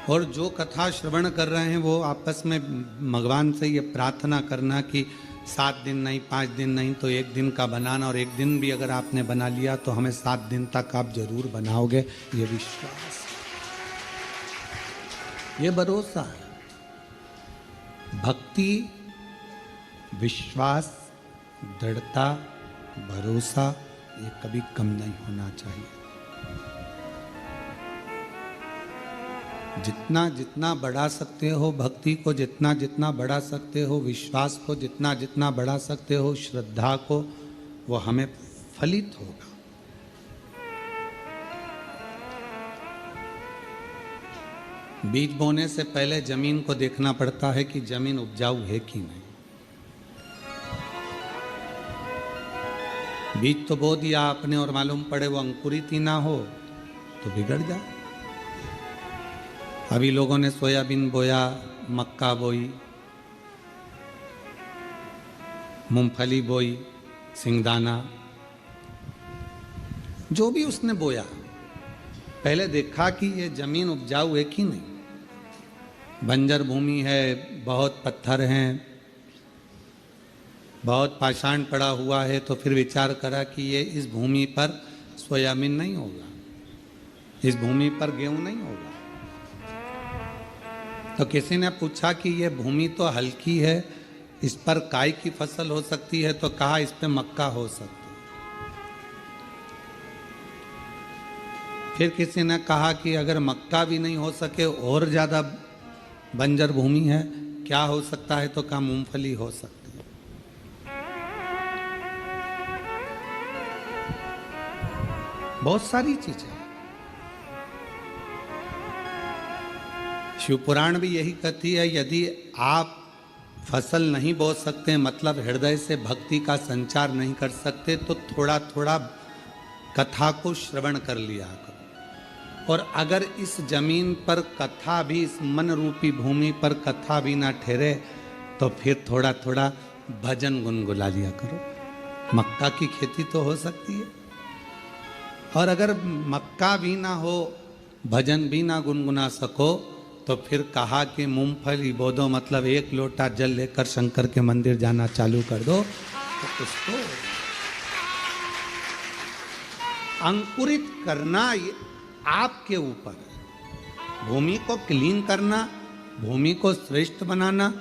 और जो कथा श्रवण कर रहे हैं वो आपस में भगवान से ये प्रार्थना करना कि 7 दिन नहीं, 5 दिन नहीं तो 1 दिन का बनाना, और 1 दिन भी अगर आपने बना लिया तो हमें 7 दिन तक आप जरूर बनाओगे, ये विश्वास, ये भरोसा है। भक्ति, विश्वास, दृढ़ता, भरोसा, ये कभी कम नहीं होना चाहिए। जितना जितना बढ़ा सकते हो भक्ति को, जितना जितना बढ़ा सकते हो विश्वास को, जितना जितना बढ़ा सकते हो श्रद्धा को, वो हमें फलित होगा। बीज बोने से पहले जमीन को देखना पड़ता है कि जमीन उपजाऊ है कि नहीं। बीज तो बो दिया आपने और मालूम पड़े वो अंकुरित ही ना हो तो बिगड़ जाए। अभी लोगों ने सोयाबीन बोया, मक्का बोई, मूंगफली बोई, सिंगदाना, जो भी उसने बोया, पहले देखा कि ये जमीन उपजाऊ है कि नहीं। बंजर भूमि है, बहुत पत्थर हैं, बहुत पाषाण पड़ा हुआ है, तो फिर विचार करा कि ये इस भूमि पर सोयाबीन नहीं होगा, इस भूमि पर गेहूं नहीं होगा। तो किसी ने पूछा कि ये भूमि तो हल्की है, इस पर काय की फसल हो सकती है, तो कहा इस पे मक्का हो सकती है। फिर किसी ने कहा कि अगर मक्का भी नहीं हो सके और ज्यादा बंजर भूमि है, क्या हो सकता है, तो कहा मूंगफली हो सकती है। बहुत सारी चीजें। शिव पुराण भी यही कहती है, यदि आप फसल नहीं बो सकते, मतलब हृदय से भक्ति का संचार नहीं कर सकते, तो थोड़ा थोड़ा कथा को श्रवण कर लिया करो। और अगर इस जमीन पर कथा भी, इस मन रूपी भूमि पर कथा भी ना ठहरे, तो फिर थोड़ा थोड़ा भजन गुनगुना लिया करो। मक्का की खेती तो हो सकती है, और अगर मक्का भी ना हो, भजन भी ना गुनगुना सको, तो फिर कहा कि मूंगफली बो दो, मतलब 1 लोटा जल लेकर शंकर के मंदिर जाना चालू कर दो, तो उसको अंकुरित करना ये आपके ऊपर है। भूमि को क्लीन करना, भूमि को श्रेष्ठ बनाना,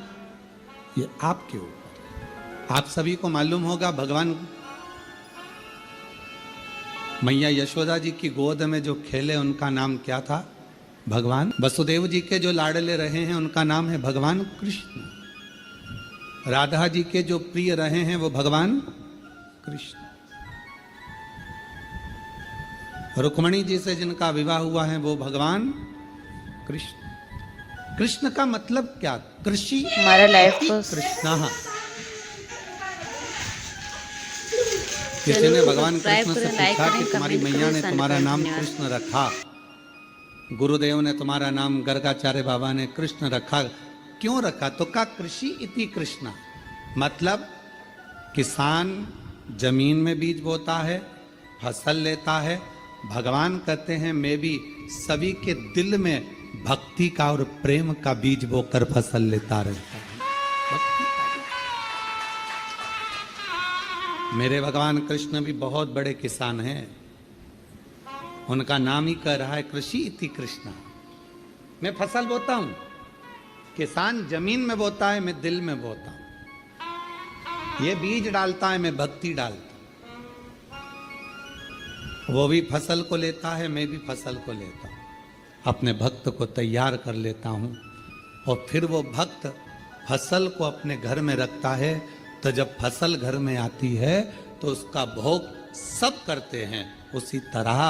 ये आपके ऊपर है। आप सभी को मालूम होगा, भगवान मैया यशोदा जी की गोद में जो खेले उनका नाम क्या था? भगवान वसुदेव जी के जो लाडले रहे हैं उनका नाम है भगवान कृष्ण। राधा जी के जो प्रिय रहे हैं वो भगवान कृष्ण। रुक्मणी जी से जिनका विवाह हुआ है वो भगवान कृष्ण। कृष्ण का मतलब क्या? कृषि हमारा लाइफ को कृष्ण। किसी ने भगवान कृष्ण से पूछा कि तुम्हारी मैया ने तुम्हारा नाम कृष्ण रखा, गुरुदेव ने तुम्हारा नाम गर्गाचार्य बाबा ने कृष्ण रखा, क्यों रखा? तो कहा कृषि इति कृष्णा, मतलब किसान जमीन में बीज बोता है, फसल लेता है। भगवान कहते हैं मैं भी सभी के दिल में भक्ति का और प्रेम का बीज बोकर फसल लेता रहता हूं। मेरे भगवान कृष्ण भी बहुत बड़े किसान हैं, उनका नाम ही कह रहा है कृषि इति कृष्णा। मैं फसल बोता हूं, किसान जमीन में बोता है, मैं दिल में बोता हूं। ये बीज डालता है, मैं भक्ति डालता हूं। वो भी फसल को लेता है, मैं भी फसल को लेता हूं, अपने भक्त को तैयार कर लेता हूं, और फिर वो भक्त फसल को अपने घर में रखता है। तो जब फसल घर में आती है तो उसका भोग सब करते हैं। उसी तरह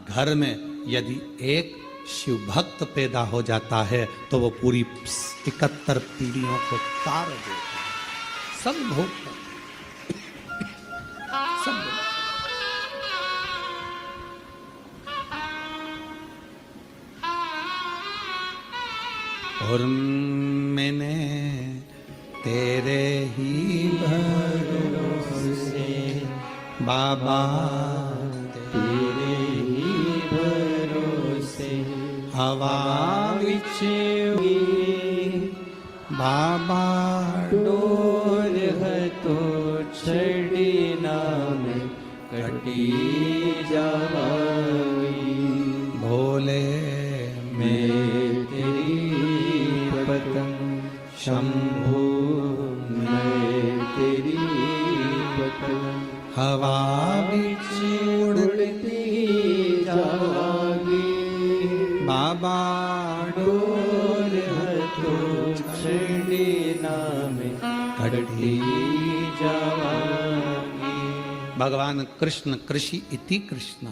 घर में यदि एक शिव भक्त पैदा हो जाता है तो वो पूरी 71 पीढ़ियों को तार देता है। सब भोग सब भोग। और मैंने तेरे ही भरोसे बाबा, तेरे ही भरोसे हवा विच उगी बाबा डोर है तो छड़ी नाम कटी जावागी भोले मैं तेरी पतंग शंभू मैं तेरी पतंग हवा बिच उड़ती जावागी बाबा डोर है तो छड़ी नाम कटी जावागी। भगवान कृष्ण कृषि इति कृष्ण।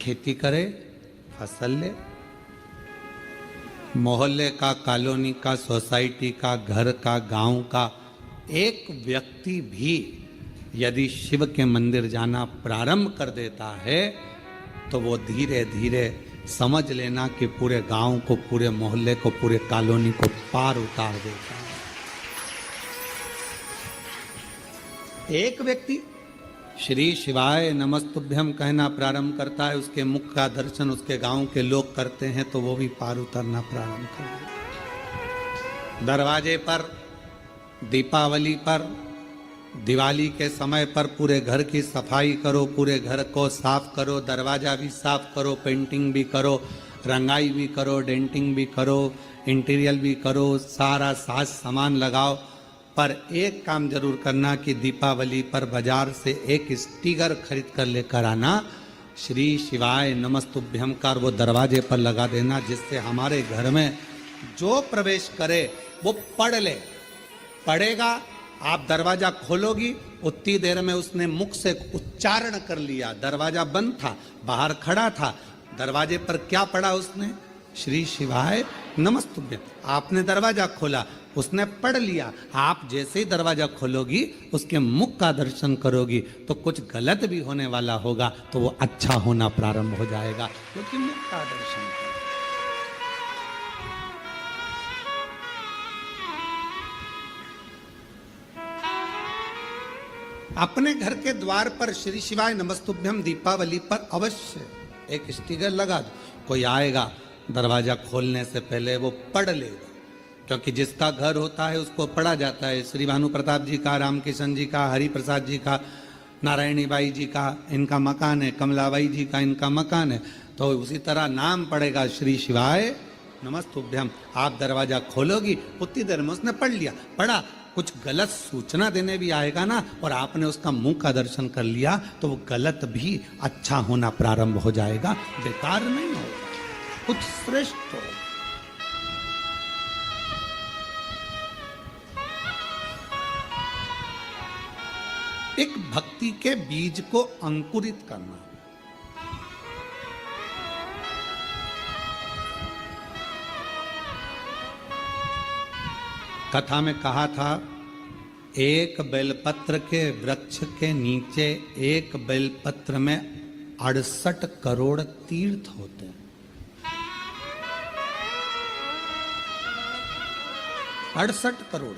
खेती करे, फसल ले, मोहल्ले का, कॉलोनी का, सोसाइटी का, घर का, गांव का एक व्यक्ति भी यदि शिव के मंदिर जाना प्रारंभ कर देता है तो वो धीरे धीरे समझ लेना कि पूरे गांव को, पूरे मोहल्ले को, पूरे कॉलोनी को पार उतार देता है। एक व्यक्ति श्री शिवाय नमस्तुभ्यम कहना प्रारंभ करता है, उसके मुख का दर्शन उसके गांव के लोग करते हैं तो वो भी पार उतरना प्रारंभ कर देता है। दरवाजे पर, दीपावली पर, दिवाली के समय पर पूरे घर की सफाई करो, पूरे घर को साफ करो, दरवाजा भी साफ करो, पेंटिंग भी करो, रंगाई भी करो, डेंटिंग भी करो, इंटीरियर भी करो, सारा साज सामान लगाओ। पर एक काम जरूर करना कि दीपावली पर बाजार से एक स्टिकर खरीद कर लेकर आना, श्री शिवाय नमस्तुभ्यम का, वो दरवाजे पर लगा देना, जिससे हमारे घर में जो प्रवेश करे वो पढ़ ले। पढ़ेगा, आप दरवाजा खोलोगी, उतनी देर में उसने मुख से उच्चारण कर लिया। दरवाजा बंद था, बाहर खड़ा था, दरवाजे पर क्या पढ़ा उसने? श्री शिवाय नमस्तुभ्यम। आपने दरवाजा खोला, उसने पढ़ लिया। आप जैसे ही दरवाजा खोलोगी, उसके मुख का दर्शन करोगी तो कुछ गलत भी होने वाला होगा तो वो अच्छा होना प्रारंभ हो जाएगा, क्योंकि मुख का दर्शन करो। अपने घर के द्वार पर श्री शिवाय नमस्तुभ्यम दीपावली पर अवश्य एक स्टिकर लगा दो। कोई आएगा, दरवाजा खोलने से पहले वो पढ़ लेगा, क्योंकि जिसका घर होता है उसको पढ़ा जाता है। श्री भानु प्रताप जी का, राम किशन जी का, हरि प्रसाद जी का, नारायणी बाई जी का इनका मकान है, कमलाबाई जी का इनका मकान है, तो उसी तरह नाम पड़ेगा श्री शिवाय नमस्तुभ्यम। आप दरवाजा खोलोगी, उतनी देर में उसने पढ़ लिया। पढ़ा, कुछ गलत सूचना देने भी आएगा ना, और आपने उसका मुंह का दर्शन कर लिया तो वो गलत भी अच्छा होना प्रारंभ हो जाएगा, बेकार नहीं होगा, कुछ श्रेष्ठ हो। एक भक्ति के बीज को अंकुरित करना। कथा में कहा था, एक बेलपत्र के वृक्ष के नीचे एक बेलपत्र में 68 करोड़ तीर्थ होते हैं। 68 करोड़।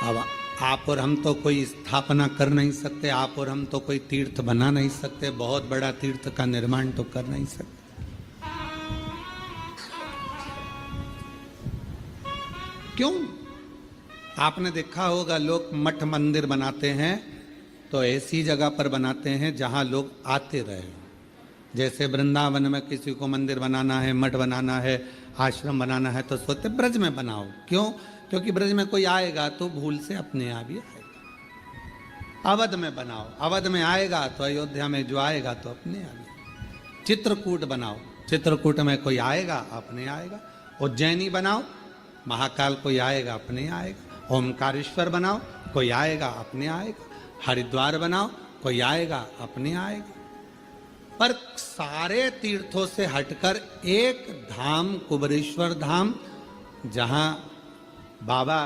अब आप और हम तो कोई स्थापना कर नहीं सकते, आप और हम तो कोई तीर्थ बना नहीं सकते, बहुत बड़ा तीर्थ का निर्माण तो कर नहीं सकते। क्यों? आपने देखा होगा, लोग मठ मंदिर बनाते हैं तो ऐसी जगह पर बनाते हैं जहां लोग आते रहे। जैसे वृंदावन में किसी को मंदिर बनाना है, मठ बनाना है, आश्रम बनाना है तो सोचते ब्रज में बनाओ। क्यों? क्योंकि ब्रज में कोई आएगा तो भूल से अपने आप ही आएगा। अवध में बनाओ, अवध में आएगा तो अयोध्या में जो आएगा तो अपने आएगा। चित्रकूट बनाओ, चित्रकूट में कोई आएगा अपने आएगा। उज्जैनी बनाओ, महाकाल कोई आएगा अपने आएगा। ओमकारेश्वर बनाओ, कोई आएगा अपने आएगा। हरिद्वार बनाओ, कोई आएगा अपने आएगा। पर सारे तीर्थों से हटकर एक धाम, कुबेरेश्वर धाम, जहाँ बाबा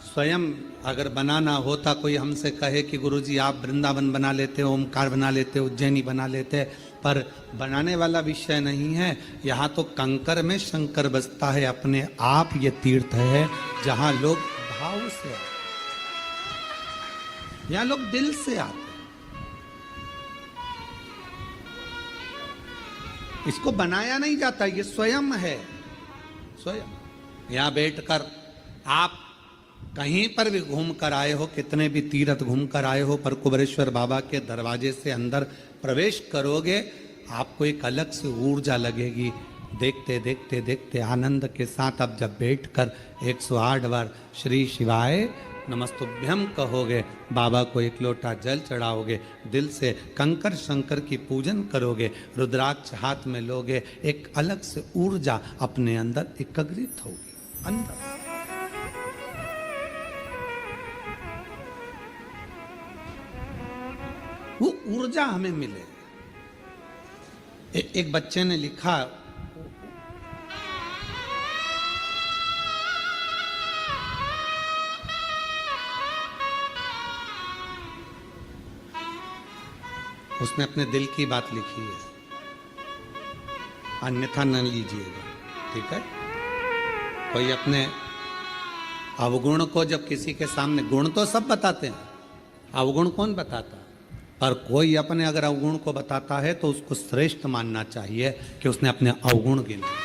स्वयं अगर बनाना होता, कोई हमसे कहे कि गुरुजी आप वृंदावन बना लेते, ओमकार बना लेते, उज्जैनी बना लेते, पर बनाने वाला विषय नहीं है। यहाँ तो कंकर में शंकर बसता है अपने आप। ये तीर्थ है जहाँ लोग भाव से आते, यहाँ लोग दिल से आते। इसको बनाया नहीं जाता, ये स्वयं है, स्वयं। यहां बैठकर आप कहीं पर भी घूम कर आए हो, कितने भी तीर्थ घूम कर आए हो, पर कुबेरेश्वर बाबा के दरवाजे से अंदर प्रवेश करोगे, आपको एक अलग से ऊर्जा लगेगी। देखते देखते देखते आनंद के साथ अब जब बैठकर 108 बार श्री शिवाय नमस्तुभ्यम कहोगे, बाबा को एक लोटा जल चढ़ाओगे, दिल से कंकर शंकर की पूजन करोगे, रुद्राक्ष हाथ में लोगे, एक अलग से ऊर्जा अपने अंदर एकत्रित होगी अंदर। वो ऊर्जा हमें मिले। एक बच्चे ने लिखा, उसने अपने दिल की बात लिखी है, अन्यथा न लीजिएगा, ठीक है। कोई अपने अवगुण को जब किसी के सामने, गुण तो सब बताते हैं, अवगुण कौन बताता है, पर कोई अपने अगर अवगुण को बताता है तो उसको श्रेष्ठ मानना चाहिए कि उसने अपने अवगुण गिने।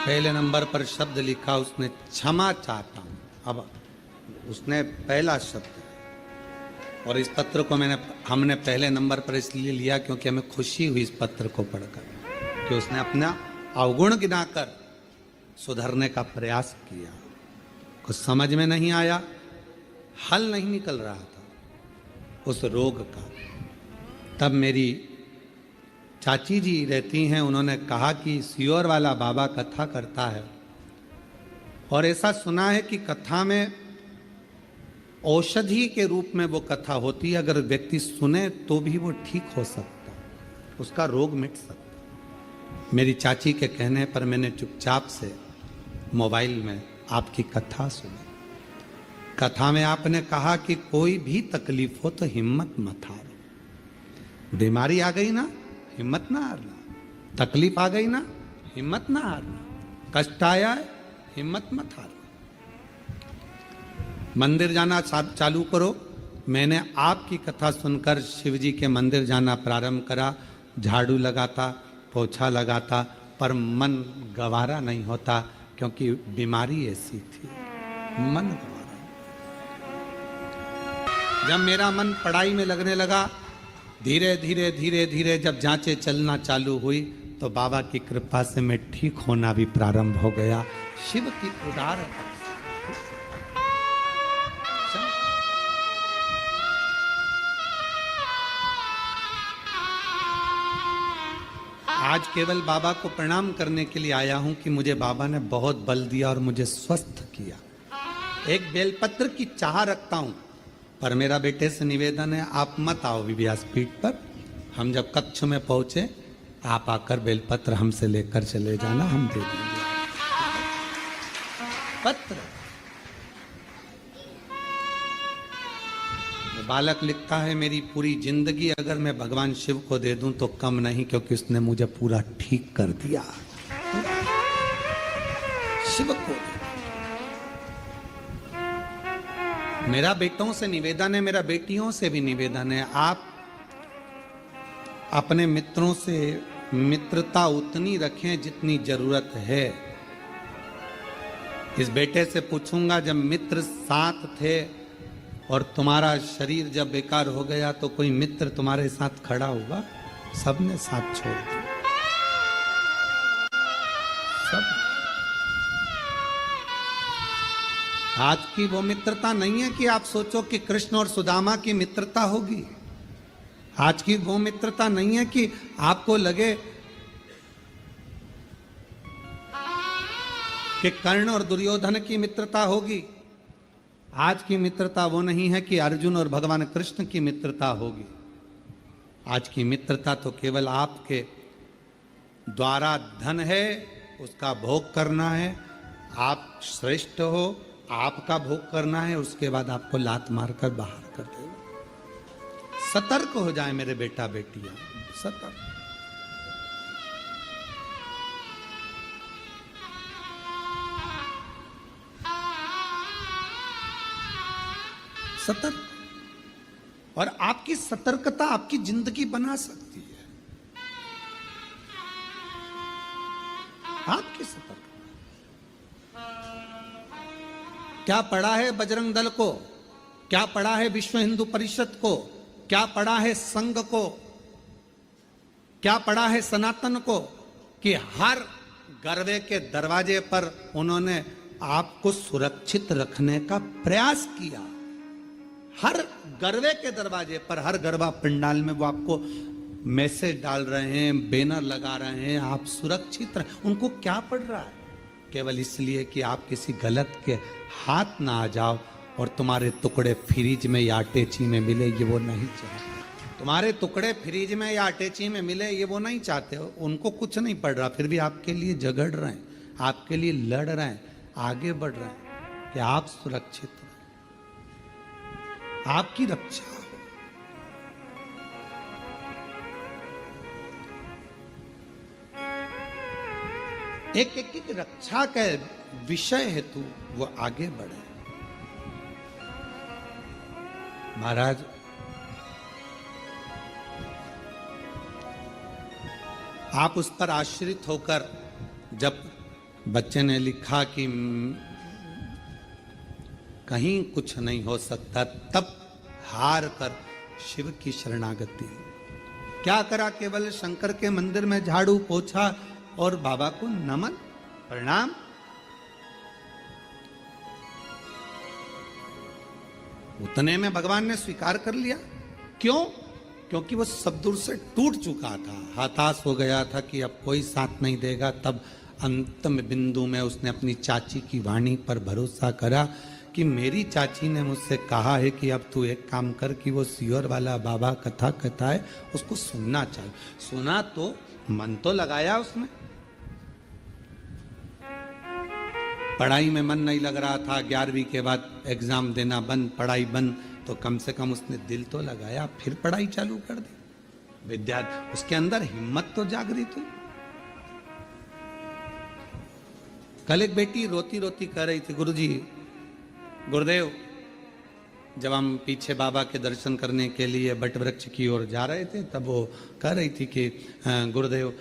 पहले नंबर पर शब्द लिखा उसने, क्षमा चाहता हूं। अब उसने पहला शब्द, और इस पत्र को हमने पहले नंबर पर इसलिए लिया क्योंकि हमें खुशी हुई इस पत्र को पढ़कर कि उसने अपना अवगुण गिनाकर सुधरने का प्रयास किया। कुछ समझ में नहीं आया, हल नहीं निकल रहा था उस रोग का। तब मेरी चाची जी रहती हैं, उन्होंने कहा कि सियोर वाला बाबा कथा करता है, और ऐसा सुना है कि कथा में औषधि के रूप में वो कथा होती है, अगर व्यक्ति सुने तो भी वो ठीक हो सकता, उसका रोग मिट सकता। मेरी चाची के कहने पर मैंने चुपचाप से मोबाइल में आपकी कथा सुनी। कथा में आपने कहा कि कोई भी तकलीफ हो तो हिम्मत मत हारो। बीमारी आ गई ना, हिम्मत ना हारना। तकलीफ आ गई ना, हिम्मत ना हारना। कष्ट आया है, हिम्मत मत हारना। मंदिर जाना चालू करो। मैंने आपकी कथा सुनकर शिव जी के मंदिर जाना प्रारंभ करा। झाड़ू लगाता, पोछा लगाता, पर मन गवारा नहीं होता, क्योंकि बीमारी ऐसी थी, मन गवारा। जब मेरा मन पढ़ाई में लगने लगा, धीरे धीरे धीरे धीरे जब जांचें चलना चालू हुई, तो बाबा की कृपा से मैं ठीक होना भी प्रारंभ हो गया। शिव की उदार आज केवल बाबा को प्रणाम करने के लिए आया हूं कि मुझे बाबा ने बहुत बल दिया और मुझे स्वस्थ किया। एक बेलपत्र की चाह रखता हूं, पर मेरा बेटे से निवेदन है, आप मत आओ व्यासपीठ पर। हम जब कक्ष में पहुंचे, आप आकर बेलपत्र हमसे लेकर चले जाना, हम दे देंगे पत्र। बालक लिखता है, मेरी पूरी जिंदगी अगर मैं भगवान शिव को दे दूं तो कम नहीं, क्योंकि उसने मुझे पूरा ठीक कर दिया। शिव को मेरा बेटों से निवेदन है, मेरा बेटियों से भी निवेदन है, आप अपने मित्रों से मित्रता उतनी रखें जितनी जरूरत है। इस बेटे से पूछूंगा, जब मित्र साथ थे और तुम्हारा शरीर जब बेकार हो गया तो कोई मित्र तुम्हारे साथ खड़ा हुआ? सबने साथ छोड़ दिया, सब। आज की वो मित्रता नहीं है कि आप सोचो कि कृष्ण और सुदामा की मित्रता होगी। आज की वो मित्रता नहीं है कि आपको लगे कि कर्ण और दुर्योधन की मित्रता होगी। आज की मित्रता वो नहीं है कि अर्जुन और भगवान कृष्ण की मित्रता होगी। आज की मित्रता तो केवल आपके द्वारा धन है, उसका भोग करना है, आप श्रेष्ठ हो, आपका भोग करना है, उसके बाद आपको लात मारकर बाहर कर देगा। सतर्क हो जाए मेरे बेटा बेटियां, सतर्क। सतर्क। और आपकी सतर्कता आपकी जिंदगी बना सकती है। आपकी सतर्कता। क्या पड़ा है बजरंग दल को, क्या पड़ा है विश्व हिंदू परिषद को, क्या पड़ा है संघ को, क्या पड़ा है सनातन को, कि हर गरवे के दरवाजे पर उन्होंने आपको सुरक्षित रखने का प्रयास किया। हर गरवे के दरवाजे पर, हर गरबा पंडाल में वो आपको मैसेज डाल रहे हैं, बैनर लगा रहे हैं, आप सुरक्षित रहे। उनको क्या पड़ रहा है? केवल इसलिए कि आप किसी गलत के हाथ ना आ जाओ और तुम्हारे टुकड़े फ्रिज में या अटैची में मिले, ये वो नहीं चाहते। तुम्हारे टुकड़े फ्रिज में या अटैची में मिले, ये वो नहीं चाहते। उनको कुछ नहीं पड़ रहा, फिर भी आपके लिए झगड़ रहे हैं, आपके लिए लड़ रहे हैं, आगे बढ़ रहे हैं कि आप सुरक्षित रहें, आपकी रक्षा हो। एक एक रक्षा के विषय हेतु वो आगे बढ़े। महाराज, आप उस पर आश्रित होकर, जब बच्चे ने लिखा कि कहीं कुछ नहीं हो सकता, तब हार कर शिव की शरणागति। क्या करा? केवल शंकर के मंदिर में झाड़ू पोछा और बाबा को नमन प्रणाम। उतने में भगवान ने स्वीकार कर लिया। क्यों? क्योंकि वो सब दूर से टूट चुका था, हताश हो गया था कि अब कोई साथ नहीं देगा। तब अंतिम बिंदु में उसने अपनी चाची की वाणी पर भरोसा करा कि मेरी चाची ने मुझसे कहा है कि अब तू एक काम कर कि वो सियोर वाला बाबा कथा कहता है उसको सुनना चाहिए। सुना तो मन तो लगाया उसने, पढ़ाई में मन नहीं लग रहा था, 11वीं के बाद एग्जाम देना बंद, पढ़ाई बंद, तो कम से कम उसने दिल तो लगाया, फिर पढ़ाई चालू कर दी। विद्यार्थी, उसके अंदर हिम्मत तो जागृत हुई। कल एक बेटी रोती रोती कह रही थी, गुरुजी, गुरुदेव, जब हम पीछे बाबा के दर्शन करने के लिए बट वृक्ष की ओर जा रहे थे, तब वो कह रही थी कि गुरुदेव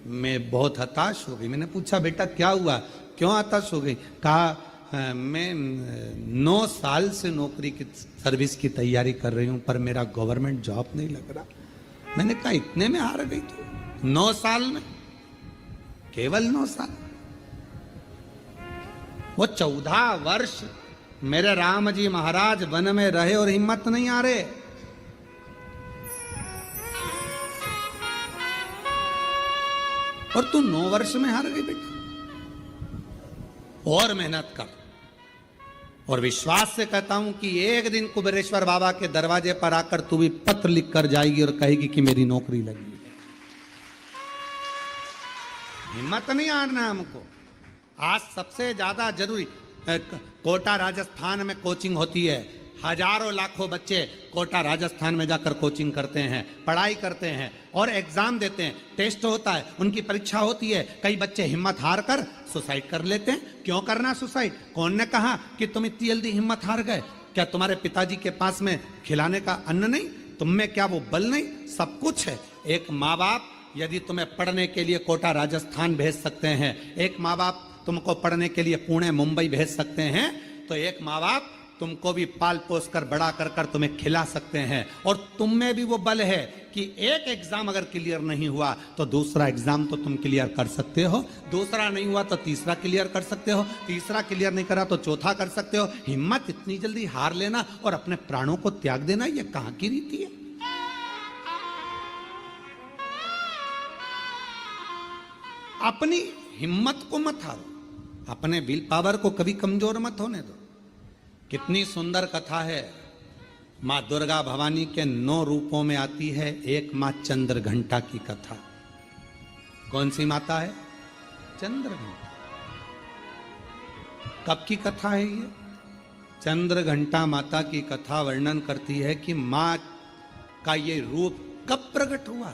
मैं बहुत हताश हो गई। मैंने पूछा, बेटा क्या हुआ, क्यों हताश हो गई? कहा मैं 9 साल से नौकरी की सर्विस की तैयारी कर रही हूं, पर मेरा गवर्नमेंट जॉब नहीं लग रहा। मैंने कहा इतने में हार गई तू? 9 साल में, केवल 9 साल। वो 14 वर्ष मेरे राम जी महाराज वन में रहे और हिम्मत नहीं आ रहे। और तू 9 वर्ष में हार गई बेटा। और मेहनत कर, और विश्वास से कहता हूं कि एक दिन कुबेरेश्वर बाबा के दरवाजे पर आकर तू भी पत्र लिख कर जाएगी और कहेगी कि मेरी नौकरी लगी है। हिम्मत नहीं हारना हमको। आज सबसे ज्यादा जरूरी, कोटा राजस्थान में कोचिंग होती है, हजारों लाखों बच्चे कोटा राजस्थान में जाकर कोचिंग करते हैं, पढ़ाई करते हैं और एग्जाम देते हैं, टेस्ट होता है, उनकी परीक्षा होती है। कई बच्चे हिम्मत हार कर सुसाइड कर लेते हैं। क्यों करना सुसाइड? कौन ने कहा कि तुम इतनी जल्दी हिम्मत हार गए? क्या तुम्हारे पिताजी के पास में खिलाने का अन्न नहीं? तुम में क्या वो बल नहीं? सब कुछ है। एक माँ बाप यदि तुम्हें पढ़ने के लिए कोटा राजस्थान भेज सकते हैं, एक माँ बाप तुमको पढ़ने के लिए पुणे मुंबई भेज सकते हैं, तो एक माँ बाप तुमको भी पाल पोस कर बड़ा कर कर तुम्हें खिला सकते हैं। और तुम में भी वो बल है कि एक एग्जाम अगर क्लियर नहीं हुआ तो दूसरा एग्जाम तो तुम क्लियर कर सकते हो, दूसरा नहीं हुआ तो तीसरा क्लियर कर सकते हो, तीसरा क्लियर नहीं करा तो चौथा कर सकते हो। हिम्मत इतनी जल्दी हार लेना और अपने प्राणों को त्याग देना, ये कहां की रीति है? अपनी हिम्मत को मत हारो, अपने विल पावर को कभी कमजोर मत होने दो। कितनी सुंदर कथा है। माँ दुर्गा भवानी के 9 रूपों में आती है। एक माँ चंद्र घंटा की कथा। कौन सी माता है? चंद्र घंटा। कब की कथा है ये? चंद्र घंटा माता की कथा वर्णन करती है कि माँ का ये रूप कब प्रकट हुआ।